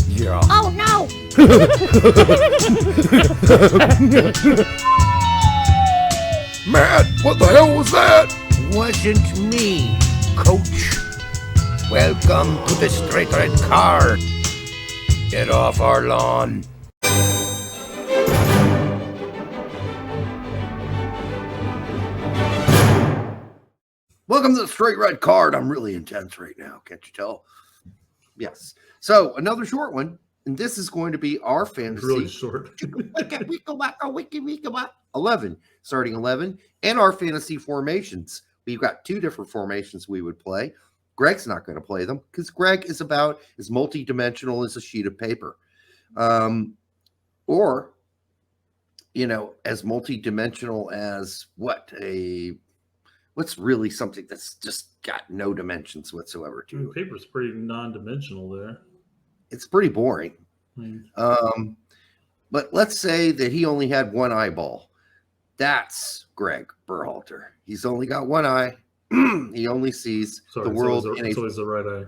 Yeah. Oh no! Matt, what the hell was that? Wasn't me, coach. Welcome to the Straight Red Card. Get off our lawn. Welcome to the Straight Red Card. I'm really intense right now. Can't you tell? Yes. So another short one, and this is going to be our fantasy. Really short. 11, starting 11, and our fantasy formations. We've got two different formations we would play. Greg's not going to play them because Gregg is about as multi-dimensional as a sheet of paper. Or, you know, as multi-dimensional as what's really something that's just got no dimensions whatsoever to it. Paper's pretty non-dimensional there. It's pretty boring. But let's say that he only had one eyeball. That's Gregg Berhalter. He's only got one eye. He only sees the world in a... So he's the right eye.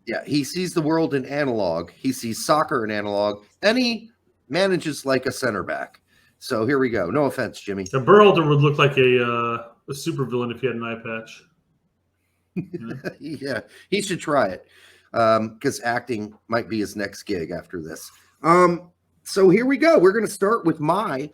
Yeah, he sees the world in analog. He sees soccer in analog. And he manages like a center back. So here we go. No offense, Jimmy. Now, Berhalter would look like a supervillain if he had an eye patch. Yeah, he should try it because acting might be his next gig after this. So here we go. We're going to start with my.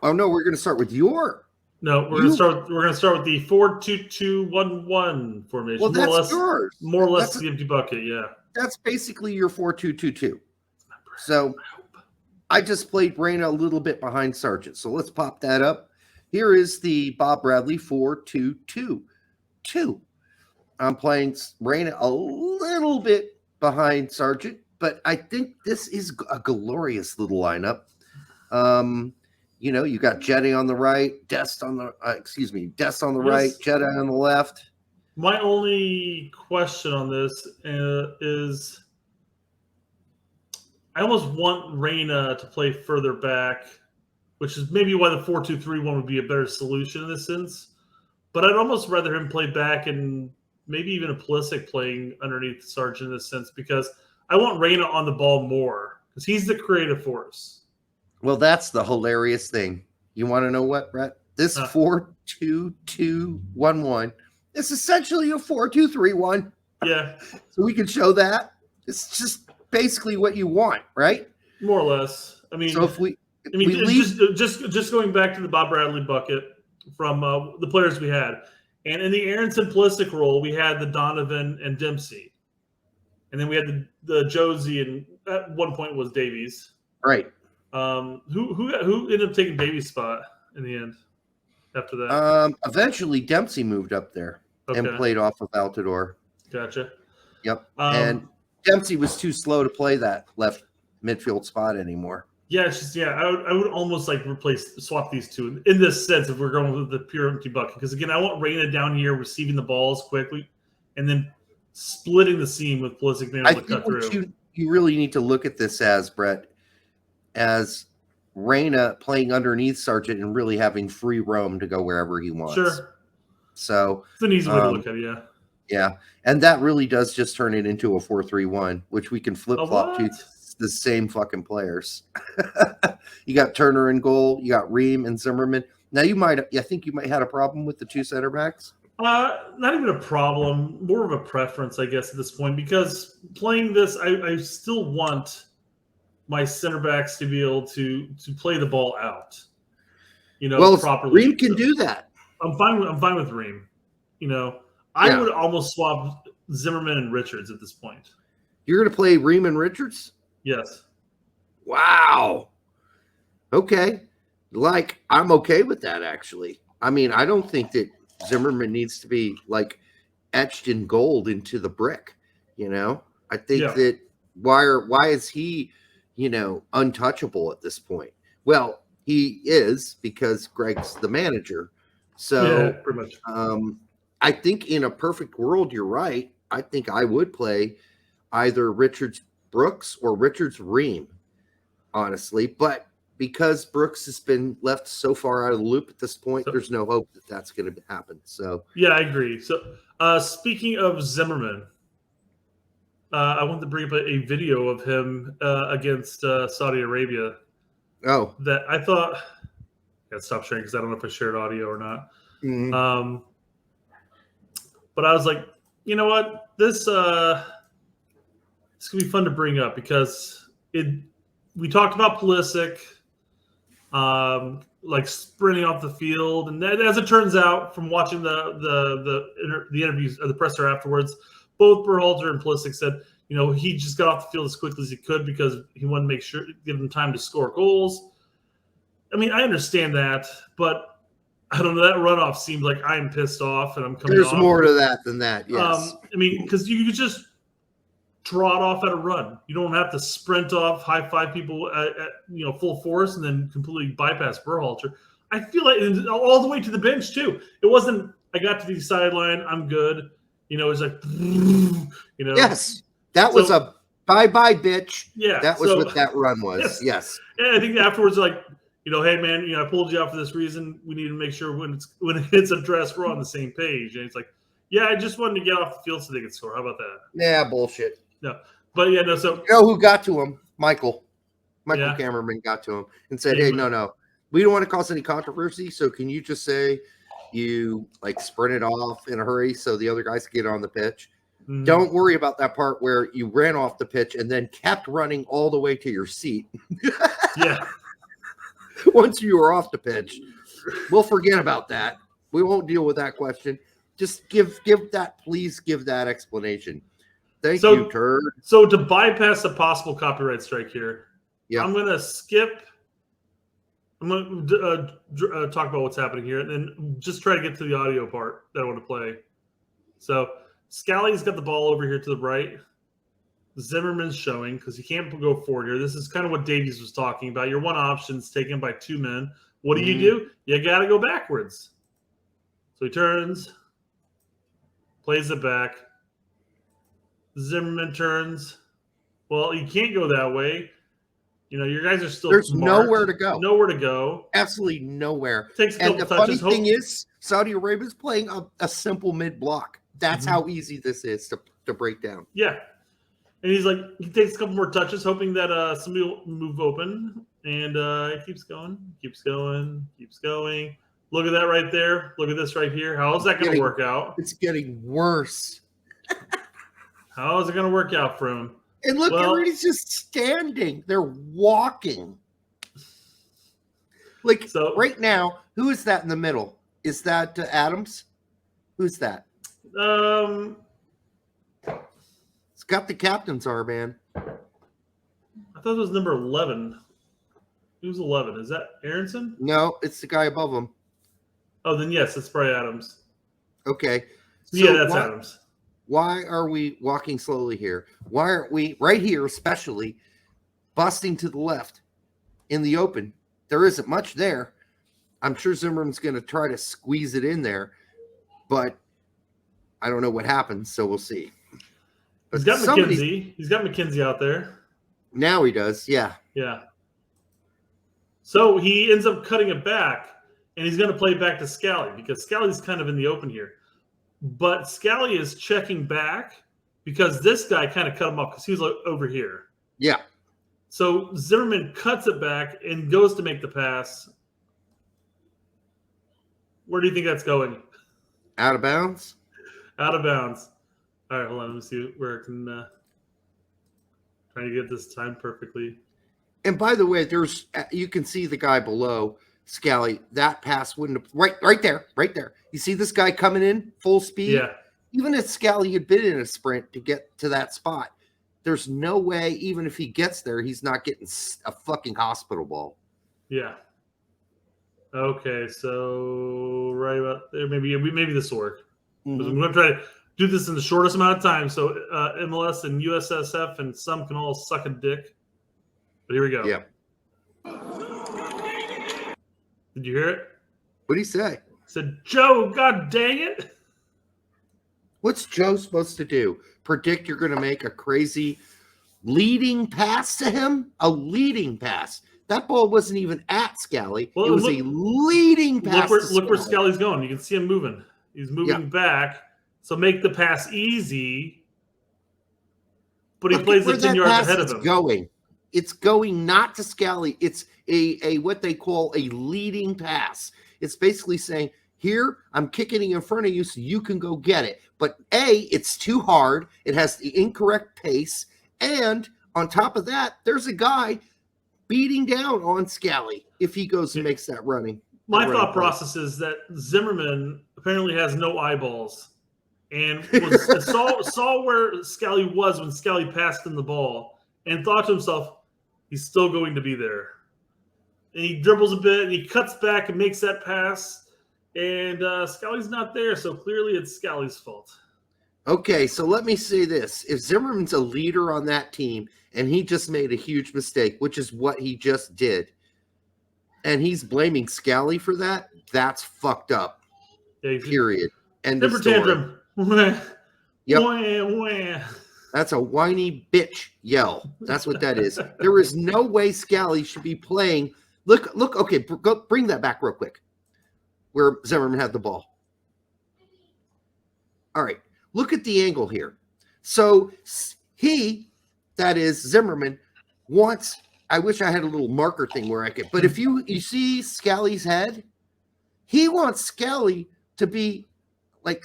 Oh no, we're going to start with your. No, we're going to start. We're going to start with the 4-2-2-1-1 formation. Well, that's yours. More or less the empty bucket. Yeah, that's basically your 4-2-2-2. So I just played Reyna a little bit behind Sargent. So let's pop that up. Here is the Bob Bradley 4-2-2-2. I'm playing Reyna a little bit behind Sargent, but I think this is a glorious little lineup. You know, you got Jetty on the right, Dest on the right, Jetty on the left. My only question on this is I almost want Reyna to play further back, which is maybe why the 4-2-3-1 would be a better solution in this sense. But I'd almost rather him play back and maybe even a Pulisic playing underneath Sargent in this sense because I want Reyna on the ball more because he's the creative force. Well, that's the hilarious thing. You want to know what, Brett? This 4-2-2-1-1 is essentially a 4-2-3-1. Yeah. So we can show that. It's just basically what you want, right? More or less. I mean, so if we just going back to the Bob Bradley bucket from the players we had, and in the Aronson Pulisic role, we had the Donovan and Dempsey, and then we had the Josie, and at one point was Davies. Right. Who ended up taking Davies' spot in the end after that? Eventually Dempsey moved up there and played off of Altidore. Gotcha. Yep. And Dempsey was too slow to play that left midfield spot anymore. Yeah, it's just I would almost like swap these two in this sense if we're going with the pure empty bucket. Because again, I want Reyna down here receiving the balls quickly and then splitting the seam with Pulisic being able to cut through. You really need to look at this as, Brett, as Reyna playing underneath Sargent and really having free roam to go wherever he wants. Sure. So it's an easy way to look at it, yeah. Yeah. And that really does just turn it into a 4-3-1, which we can flip-flop to the same fucking players. You got Turner in goal, you got Ream and Zimmerman. Now I think you might have a problem with the two center backs. Not even a problem, more of a preference, I guess, at this point, because playing this, I still want my center backs to be able to play the ball out, properly. Ream can do that. I'm fine with Ream. I would almost swap Zimmerman and Richards at this point. You're going to play Ream and Richards? Yes. Wow. Okay. I'm okay with that, actually. I mean, I don't think that Zimmerman needs to be etched in gold into the brick. I think that why is he, untouchable at this point? Well, he is because Gregg's the manager. So pretty much. I think in a perfect world, you're right. I think I would play either Richards Brooks or Richards Ream, honestly. But because Brooks has been left so far out of the loop at this point, there's no hope that that's going to happen. So yeah, I agree. So speaking of Zimmerman, I want to bring up a video of him against Saudi Arabia Oh. that I thought. I gotta stop sharing because I don't know if I shared audio or not. Mhm. But I was like, you know what? This could be fun to bring up because we talked about Pulisic, like sprinting off the field, and as it turns out, from watching the interviews or the presser afterwards, both Berhalter and Pulisic said, he just got off the field as quickly as he could because he wanted to make sure give them time to score goals. I mean, I understand that, but I don't know. That runoff seemed like I'm pissed off and I'm coming There's off. more to that than that, yes. I mean, because you could just trot off at a run. You don't have to sprint off, high five people at full force, and then completely bypass Berhalter. I feel like all the way to the bench too. It wasn't. I got to the sideline. I'm good. It's like, Yes, that was a bye-bye, bitch. Yeah, that was what that run was. Yes. And I think afterwards, like, hey man, I pulled you out for this reason. We need to make sure when it's addressed, we're on the same page. And it's like, yeah, I just wanted to get off the field so they could score. How about that? Yeah, bullshit. No, but yeah, no. So you know who got to him? Michael Cameraman got to him and said, "Hey, no, we don't want to cause any controversy. So can you just say you like sprinted off in a hurry so the other guys can get on the pitch? Mm-hmm. Don't worry about that part where you ran off the pitch and then kept running all the way to your seat." Yeah. Once you were off the pitch, we'll forget about that. We won't deal with that question. Just give that explanation. Thank you, turd. So to bypass a possible copyright strike here, I'm going to skip. I'm going to talk about what's happening here and then just try to get to the audio part that I want to play. So Scally's got the ball over here to the right. Zimmerman's showing because he can't go forward here. This is kind of what Davies was talking about. Your one option is taken by two men. What do? You got to go backwards. So he turns, plays it back. Zimmerman turns. Well, you can't go that way. Your guys are still There's smart. nowhere to go. Nowhere to go. Absolutely nowhere. Takes a couple and the touches. funny thing is, Saudi Arabia is playing a simple mid-block. That's how easy this is to break down. Yeah. And he takes a couple more touches, hoping that somebody will move open. And he keeps going. Look at that right there. Look at this right here. How is that going to work out? It's getting worse. How is it going to work out for him? And look, everybody's just standing. They're walking. Right now, who is that in the middle? Is that Adams? Who's that? It's got the captain's armband. I thought it was number 11. Who's 11? Is that Aronson? No, it's the guy above him. Oh, then yes, it's probably Adams. Okay. So that's Adams. Why are we walking slowly here? Why aren't we right here, especially busting to the left in the open? There isn't much there. I'm sure Zimmerman's going to try to squeeze it in there, but I don't know what happens, so we'll see. But he's got McKenzie. He's got McKenzie out there. Now he does, yeah. Yeah. So he ends up cutting it back, and he's going to play it back to Scally because Scally's kind of in the open here. But Scally is checking back because this guy kind of cut him off because he was over here. Yeah. So Zimmerman cuts it back and goes to make the pass. Where do you think that's going? Out of bounds? Out of bounds. All right, hold on. Let me see where I can try to get this time perfectly. And by the way, you can see the guy below Scally. That pass wouldn't have right there. You see this guy coming in full speed? Yeah. Even if Scally had been in a sprint to get to that spot, there's no way, even if he gets there, he's not getting a fucking hospital ball. Yeah. Okay, so right about there, maybe this will work. Mm-hmm. I'm going to try to do this in the shortest amount of time, so MLS and USSF and some can all suck a dick. But here we go. Yeah. Did you hear it? What did he say? Said, Joe, God dang it. What's Joe supposed to do? Predict you're going to make a crazy leading pass to him? A leading pass. That ball wasn't even at Scally. Well, it was a leading pass. Look where Scally's going. You can see him moving. He's moving back. So make the pass easy. but he Look plays where it 10 that yards pass ahead of is him. going. It's going not to Scally. It's a what they call a leading pass. It's basically saying, here, I'm kicking it in front of you so you can go get it. But A, it's too hard. It has the incorrect pace. And on top of that, there's a guy beating down on Scally if he goes and makes that running. My thought process is that Zimmerman apparently has no eyeballs and saw where Scally was when Scally passed him the ball and thought to himself, he's still going to be there. And he dribbles a bit and he cuts back and makes that pass. And Scally's not there, so clearly it's Scally's fault. Okay, so let me say this. If Zimmerman's a leader on that team and he just made a huge mistake, which is what he just did, and he's blaming Scally for that, that's fucked up. Yeah, period. End temper of story. tantrum. Yep. Wah, wah. That's a whiny bitch yell. That's what that is. There is no way Scally should be playing. Look, okay, go bring that back real quick. Where Zimmerman had the ball. All right, look at the angle here. So he, that is Zimmerman, wants, I wish I had a little marker thing where I could, but if you see Scally's head, he wants Scally to be like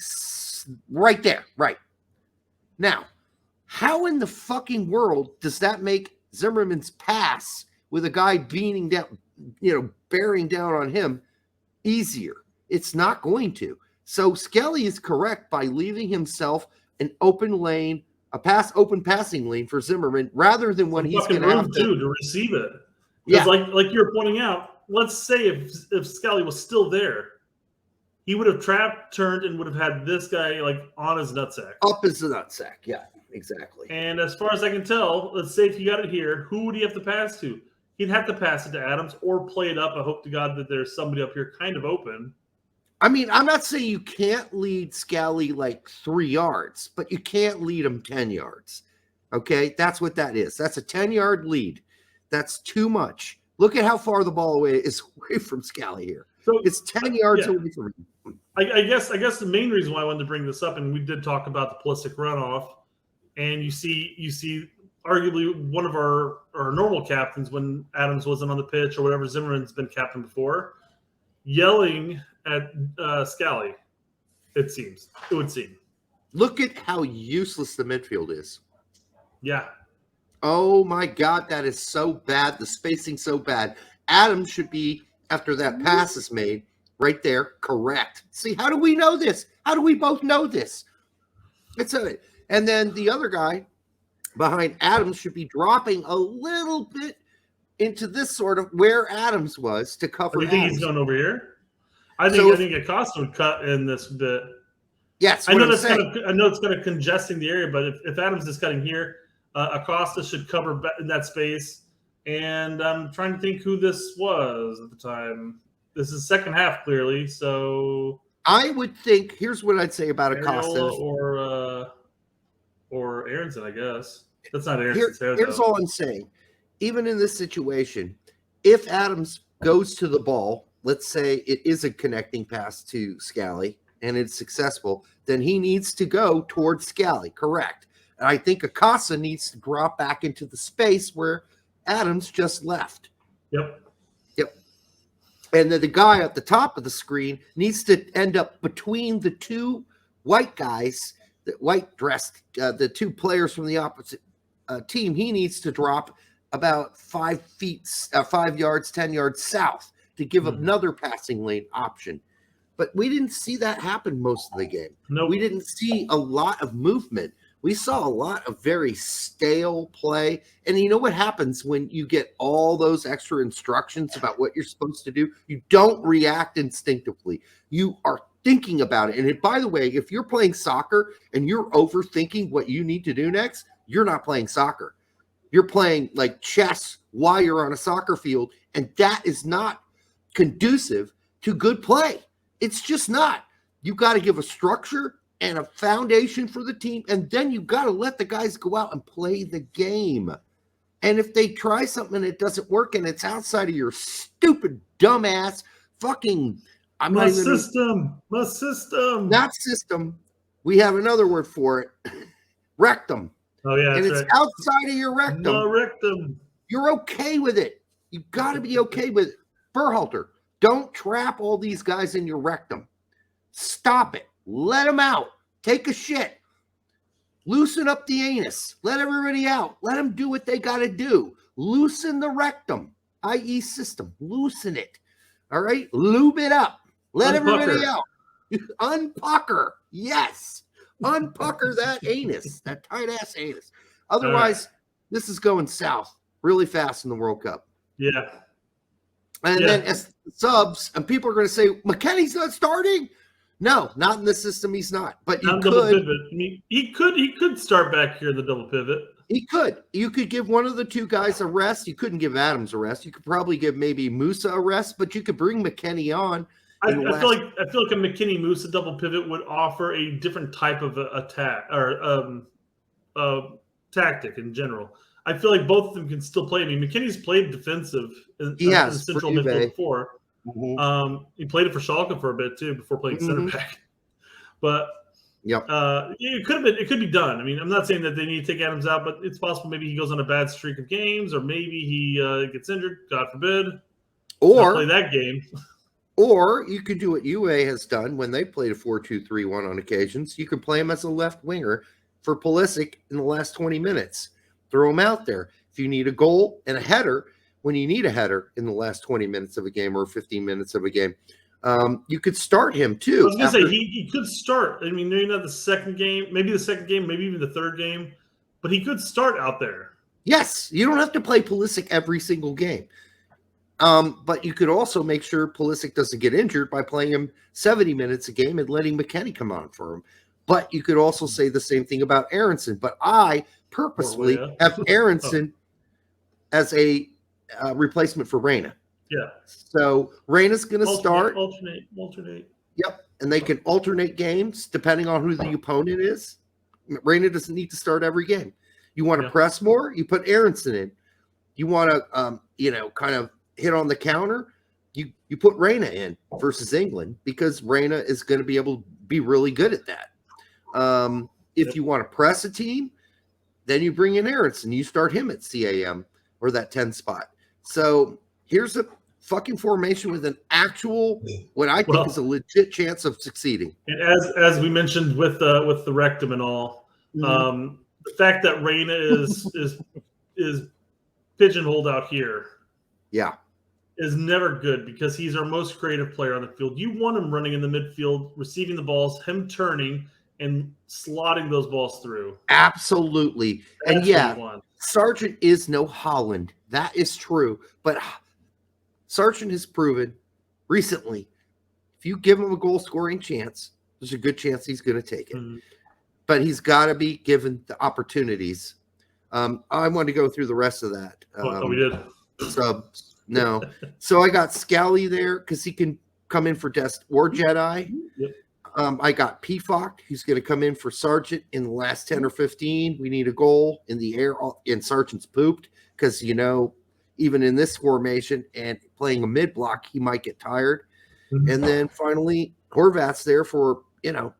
right there, right. Now, how in the fucking world does that make Zimmerman's pass with a guy beating down, bearing down on him easier? It's not going to. So Scally is correct by leaving himself an open lane, open passing lane for Zimmerman, rather than when he's going to have to receive it. Yeah, like you're pointing out. Let's say if Scally was still there, he would have trapped, turned, and would have had this guy like on his nutsack. Up his nutsack. Yeah, exactly. And as far as I can tell, let's say if you got it here, who would he have to pass to? He'd have to pass it to Adams or play it up. I hope to God that there's somebody up here kind of open. I mean, I'm not saying you can't lead Scally like 3 yards, but you can't lead him 10 yards. Okay, that's what that is. That's a 10-yard lead. That's too much. Look at how far the ball is away from Scally here. So it's 10 yards away from him. I guess the main reason why I wanted to bring this up, and we did talk about the Pulisic runoff, and you see arguably one of our normal captains when Adams wasn't on the pitch or whatever, Zimmerman's been captain before, yelling at Scally. It would seem. Look at how useless the midfield is. Yeah. Oh my God, that is so bad. The spacing so bad. Adams should be, after that pass is made, right there, correct. See, how do we know this? How do we both know this? And then the other guy behind Adams should be dropping a little bit into this sort of where Adams was to cover. You think Adams. He's going over here? I think Acosta would cut in this bit. Yes, I know it's kind of congesting the area, but if Adams is cutting here, Acosta should cover in that space. And I'm trying to think who this was at the time. This is second half, clearly. So I would think. Here's what I'd say about Acosta or Aronson, I guess. That's not Aronson's hair. Here's all I'm saying. Even in this situation, if Adams goes to the ball, let's say it is a connecting pass to Scally and it's successful, then he needs to go towards Scally, correct? And I think Acosta needs to drop back into the space where Adams just left. Yep. And then the guy at the top of the screen needs to end up between the two white guys, the white dressed, the two players from the opposite team. He needs to drop about 5 yards, 10 yards south to give another passing lane option. But we didn't see that happen most of the game. Nope. We didn't see a lot of movement. We saw a lot of very stale play. And you know what happens when you get all those extra instructions about what you're supposed to do? You don't react instinctively. You are thinking about it. And by the way, if you're playing soccer and you're overthinking what you need to do next, you're not playing soccer. You're playing like chess while you're on a soccer field. And that is not conducive to good play. It's just not. You've got to give a structure and a foundation for the team, and then you've got to let the guys go out and play the game. And if they try something and it doesn't work and it's outside of your stupid, dumbass, fucking... My system. Not system. We have another word for it. Rectum. Oh yeah, and that's it's right. outside of your rectum, No rectum. you're okay with it. You got to be okay with it. Berhalter, don't trap all these guys in your rectum. Stop it. Let them out. Take a shit. Loosen up the anus. Let everybody out. Let them do what they got to do. Loosen the rectum, i.e. system. Loosen it. All right? Lube it up. Let everybody out. Unpucker. Yes. Unpucker that anus, that tight-ass anus. Otherwise, this is going south really fast in the World Cup. Yeah. And then as subs, and people are going to say, McKennie's not starting. No, not in this system. He's not. But you Double could. pivot. I mean, he could start back here in the double pivot. He could. You could give one of the two guys a rest. You couldn't give Adams a rest. You could probably give maybe Musa a rest, but you could bring McKennie on. I feel like a McKinney Musa double pivot would offer a different type of attack or tactic in general. I feel like both of them can still play. I mean, McKinney's played defensive in the central midfield before. Mm-hmm. He played it for Schalke for a bit too before playing center back. But it could be done. I mean, I'm not saying that they need to take Adams out, but it's possible maybe he goes on a bad streak of games, or maybe he gets injured, God forbid. Or play that game. Or you could do what UA has done when they played a 4-2-3-1 on occasions. You could play him as a left winger for Pulisic in the last 20 minutes. Throw him out there. If you need a goal and a header, when you need a header in the last 20 minutes of a game or 15 minutes of a game, you could start him too. I was going to say he could start. I mean, maybe not the second game, maybe the second game, maybe even the third game, but he could start out there. Yes, you don't have to play Pulisic every single game. But you could also make sure Pulisic doesn't get injured by playing him 70 minutes a game and letting McKennie come on for him. But you could also say the same thing about Aronson. But I purposely have Aronson as a replacement for Reyna. Yeah. So Reyna's going to start. Alternate. Yep. And they can alternate games depending on who the opponent is. Reyna doesn't need to start every game. You want to press more? You put Aronson in. You want to, kind of hit on the counter? You put Reyna in versus England because Reyna is going to be able to be really good at that. If you want to press a team, then you bring in Aronson. You start him at CAM or that 10 spot. So here's a fucking formation with an actual, what I think is a legit chance of succeeding. And as we mentioned with the rectum and all, the fact that Reyna is pigeonholed out here, is never good because he's our most creative player on the field. You want him running in the midfield, receiving the balls, him turning and slotting those balls through. Absolutely. That's and Sargent is no Holland. That is true. But Sargent has proven recently, if you give him a goal scoring chance, there's a good chance he's going to take it. But he's got to be given the opportunities. I want to go through the rest of that. We did. Subs. No. So I got Scally there because he can come in for Dest or Jedi. Yep. I got Pfock, who's going to come in for Sargent in the last 10 or 15. We need a goal in the air, and Sargent's pooped because, even in this formation and playing a mid block, he might get tired. And then finally, Horvath's there for, an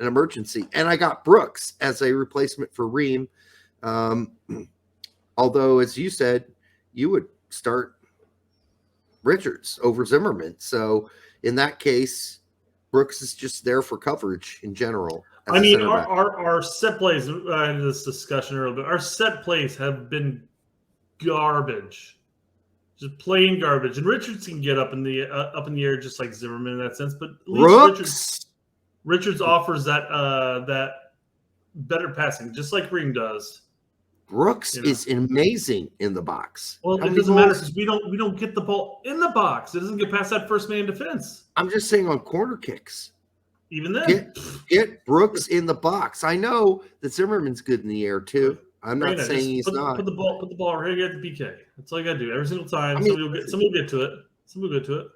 emergency. And I got Brooks as a replacement for Ream. Although, as you said, you would start Richards over Zimmerman. So in that case, Brooks is just there for coverage in general. I mean, our set plays, I had this discussion earlier, but our set plays have been garbage. Just plain garbage. And Richards can get up in the air just like Zimmerman in that sense, but at least Richards offers that better passing, just like Ream does. Brooks is amazing in the box. Well, it doesn't matter because we don't get the ball in the box. It doesn't get past that first man defense. I'm just saying on corner kicks. Even then, get Brooks in the box. I know that Zimmerman's good in the air too. I'm not saying he's not. Put the ball right here at the PK. That's all you gotta do every single time. Somebody will get to it.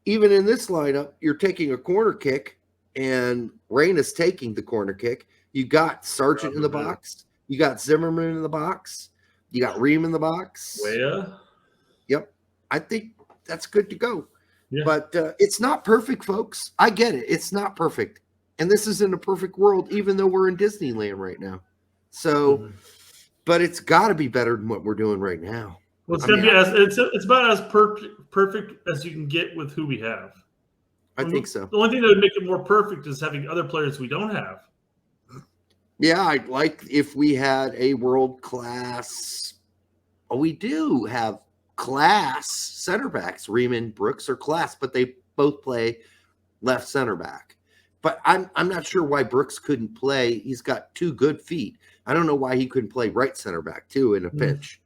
Even in this lineup, you're taking a corner kick, and Reyna's taking the corner kick. You got Sargent in the box. You got Zimmerman in the box. You got Ream in the box. Yep. I think that's good to go. Yeah. But it's not perfect, folks. I get it. It's not perfect. And this isn't a perfect world, even though we're in Disneyland right now. So, but it's got to be better than what we're doing right now. Well, it's gonna be it's about as perfect as you can get with who we have. I think so. The only thing that would make it more perfect is having other players we don't have. Yeah, I'd like if we had a world class. Oh, we do have class center backs. Riemann, Brooks are class, but they both play left center back. But I'm not sure why Brooks couldn't play. He's got 2 good feet. I don't know why he couldn't play right center back too in a pinch.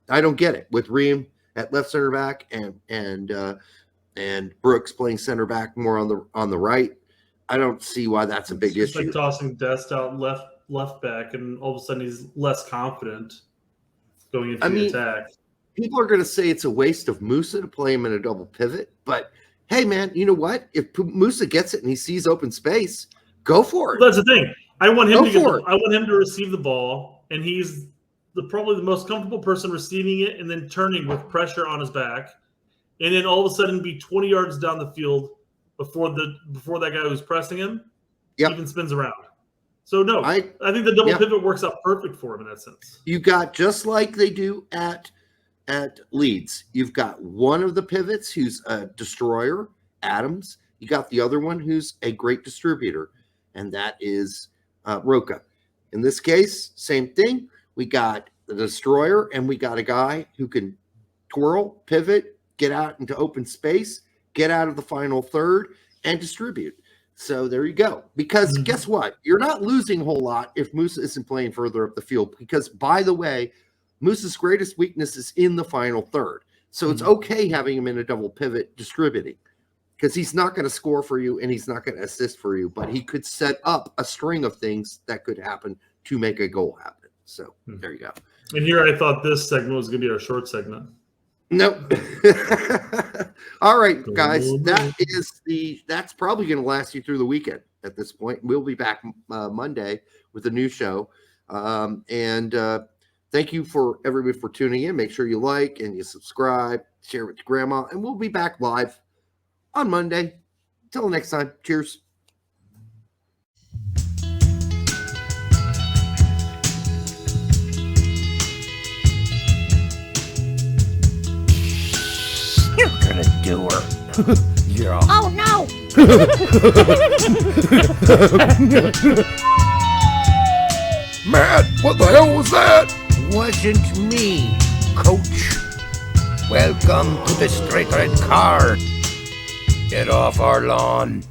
I don't get it with Riem at left center back and Brooks playing center back more on the right. I don't see why that's a big issue. Like tossing Dest out left back, and all of a sudden he's less confident going into the attack. People are going to say it's a waste of Musa to play him in a double pivot, but hey, man, you know what? If Musa gets it and he sees open space, go for it. Well, that's the thing. I want him to receive the ball, and he's probably the most comfortable person receiving it and then turning with pressure on his back, and then all of a sudden be 20 yards down the field before that guy who's pressing him even spins around. So no, I think the double pivot works out perfect for him in that sense. You got, just like they do at Leeds, you've got one of the pivots who's a destroyer, Adams. You got the other one who's a great distributor, and that is Roca. In this case, same thing. We got the destroyer, and we got a guy who can twirl, pivot, get out into open space, get out of the final third, and distribute. So there you go. Because guess what? You're not losing a whole lot if Musa isn't playing further up the field. Because, by the way, Musa's greatest weakness is in the final third. So it's okay having him in a double pivot distributing, because he's not going to score for you and he's not going to assist for you, but he could set up a string of things that could happen to make a goal happen. So there you go. And here I thought this segment was going to be our short segment. Nope. All right, guys, that's probably going to last you through the weekend at this point. We'll be back Monday with a new show. Thank you for everybody for tuning in. Make sure you like and you subscribe, share with your grandma, and we'll be back live on Monday. Until next time, cheers. You're gonna do her. Yeah. Oh no! Matt, what the hell was that? Wasn't me, Coach. Welcome to the Straight Red Car. Get off our lawn.